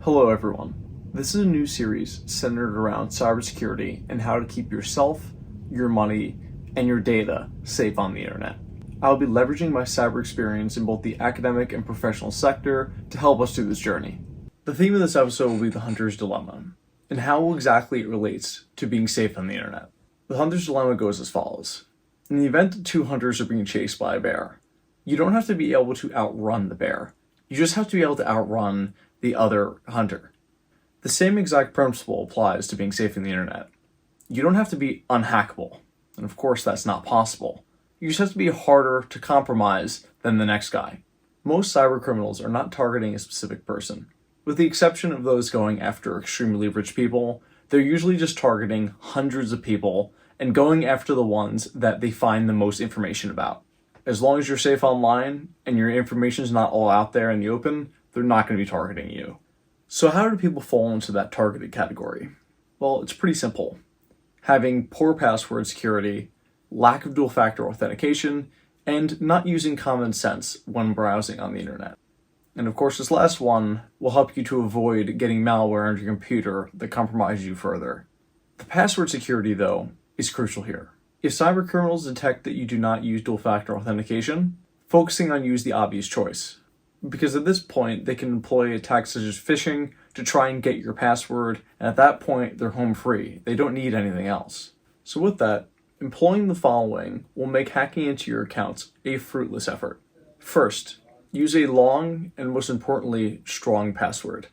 Hello everyone. This is a new series centered around cybersecurity and how to keep yourself, your money, and your data safe on the internet. I'll be leveraging my cyber experience in both the academic and professional sector to help us through this journey. The theme of this episode will be the hunter's dilemma, and how exactly it relates to being safe on the internet. The hunter's dilemma goes as follows. In the event that two hunters are being chased by a bear, you don't have to be able to outrun the bear. You just have to be able to outrun the other hunter. The same exact principle applies to being safe on the internet. You don't have to be unhackable, and of course that's not possible. You just have to be harder to compromise than the next guy. Most cyber criminals are not targeting a specific person. With the exception of those going after extremely rich people, they're usually just targeting hundreds of people and going after the ones that they find the most information about. As long as you're safe online and your information is not all out there in the open, they're not going to be targeting you. So how do people fall into that targeted category? Well, it's pretty simple. Having poor password security, lack of dual-factor authentication, and not using common sense when browsing on the internet. And of course, this last one will help you to avoid getting malware on your computer that compromises you further. The password security, though, is crucial here. If cyber criminals detect that you do not use dual-factor authentication, focusing on use the obvious choice. Because at this point, they can employ attacks such as phishing to try and get your password, and at that point, they're home free. They don't need anything else. So with that, employing the following will make hacking into your accounts a fruitless effort. First, use a long and most importantly, strong password.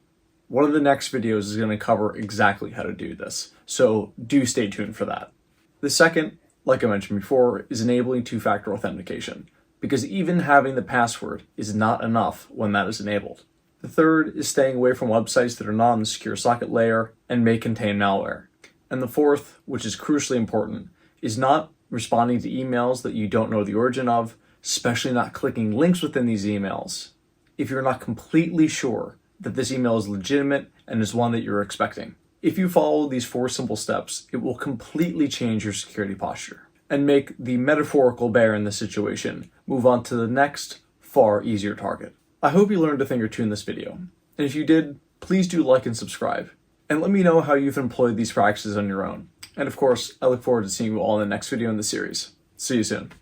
One of the next videos is going to cover exactly how to do this, so do stay tuned for that. The second, like I mentioned before, is enabling two-factor authentication, because even having the password is not enough when that is enabled. The third is staying away from websites that are not on the secure socket layer and may contain malware. And the fourth, which is crucially important, is not responding to emails that you don't know the origin of, especially not clicking links within these emails, if you're not completely sure that this email is legitimate and is one that you're expecting. If you follow these four simple steps, it will completely change your security posture and make the metaphorical bear in this situation move on to the next, far easier target. I hope you learned a thing or two in this video, and if you did, please do like and subscribe, and let me know how you've employed these practices on your own. And of course, I look forward to seeing you all in the next video in the series. See you soon.